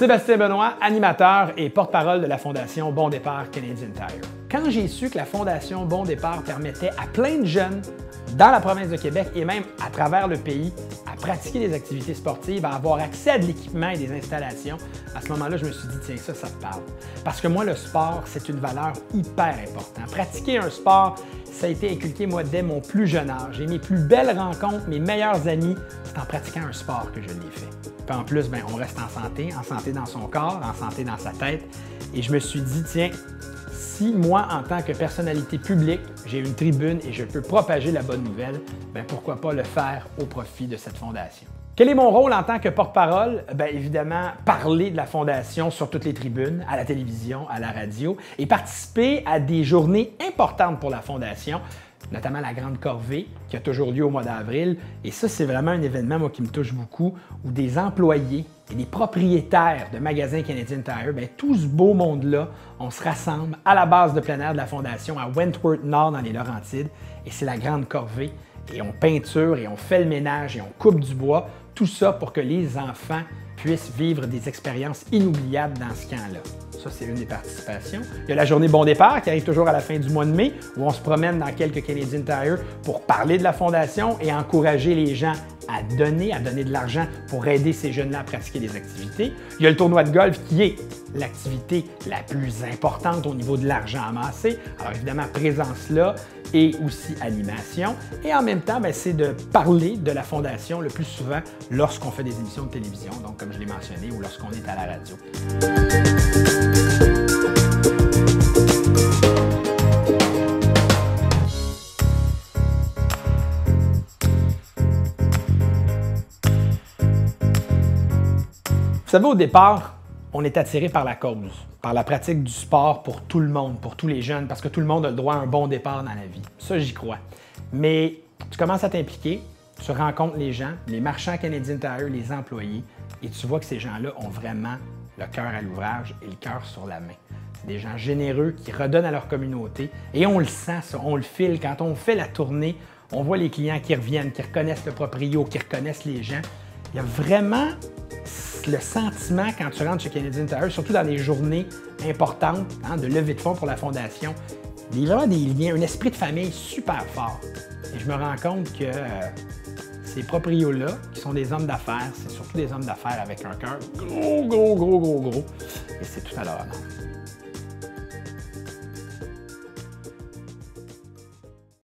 Sébastien Benoît, animateur et porte-parole de la Fondation Bon Départ Canadian Tire. Quand j'ai su que la Fondation Bon Départ permettait à plein de jeunes dans la province de Québec et même à travers le pays à pratiquer des activités sportives, à avoir accès à de l'équipement et des installations, à ce moment-là, je me suis dit, tiens, ça me parle. Parce que moi, le sport, c'est une valeur hyper importante. Pratiquer un sport, ça a été inculqué, moi, dès mon plus jeune âge. Et mes plus belles rencontres, mes meilleurs amis, c'est en pratiquant un sport que je l'ai fait. Puis en plus, on reste en santé dans son corps, en santé dans sa tête. Et je me suis dit, tiens, si moi, en tant que personnalité publique, j'ai une tribune et je peux propager la bonne nouvelle, pourquoi pas le faire au profit de cette fondation. Quel est mon rôle en tant que porte-parole? Évidemment, parler de la Fondation sur toutes les tribunes, à la télévision, à la radio, et participer à des journées importantes pour la Fondation, notamment la Grande Corvée, qui a toujours lieu au mois d'avril. Et ça, c'est vraiment un événement, moi, qui me touche beaucoup, où des employés et des propriétaires de magasins Canadian Tire, tout ce beau monde-là, on se rassemble à la base de plein air de la Fondation à Wentworth Nord, dans les Laurentides, et c'est la Grande Corvée. Et on peinture, et on fait le ménage, et on coupe du bois, tout ça pour que les enfants puissent vivre des expériences inoubliables dans ce camp-là. Ça, c'est une des participations. Il y a la journée Bon Départ qui arrive toujours à la fin du mois de mai, où on se promène dans quelques Canadian Tire pour parler de la Fondation et encourager les gens à donner de l'argent pour aider ces jeunes-là à pratiquer des activités. Il y a le tournoi de golf qui est l'activité la plus importante au niveau de l'argent amassé. Alors évidemment, présence là et aussi animation. Et en même temps, c'est de parler de la Fondation le plus souvent lorsqu'on fait des émissions de télévision, donc comme je l'ai mentionné, ou lorsqu'on est à la radio. Vous savez, au départ, on est attiré par la cause, par la pratique du sport pour tout le monde, pour tous les jeunes, parce que tout le monde a le droit à un bon départ dans la vie. Ça, j'y crois. Mais tu commences à t'impliquer, tu rencontres les gens, les marchands Canadian Tire, les employés, et tu vois que ces gens-là ont vraiment le cœur à l'ouvrage et le cœur sur la main. C'est des gens généreux qui redonnent à leur communauté, et on le sent, ça, on le file. Quand on fait la tournée, on voit les clients qui reviennent, qui reconnaissent le proprio, qui reconnaissent les gens. Il y a vraiment le sentiment, quand tu rentres chez Canadian Tire, surtout dans les journées importantes de levée de fonds pour la Fondation, il y a vraiment des liens, un esprit de famille super fort. Et je me rends compte que ces proprios-là, qui sont des hommes d'affaires, c'est surtout des hommes d'affaires avec un cœur gros. Et c'est tout à leur honneur.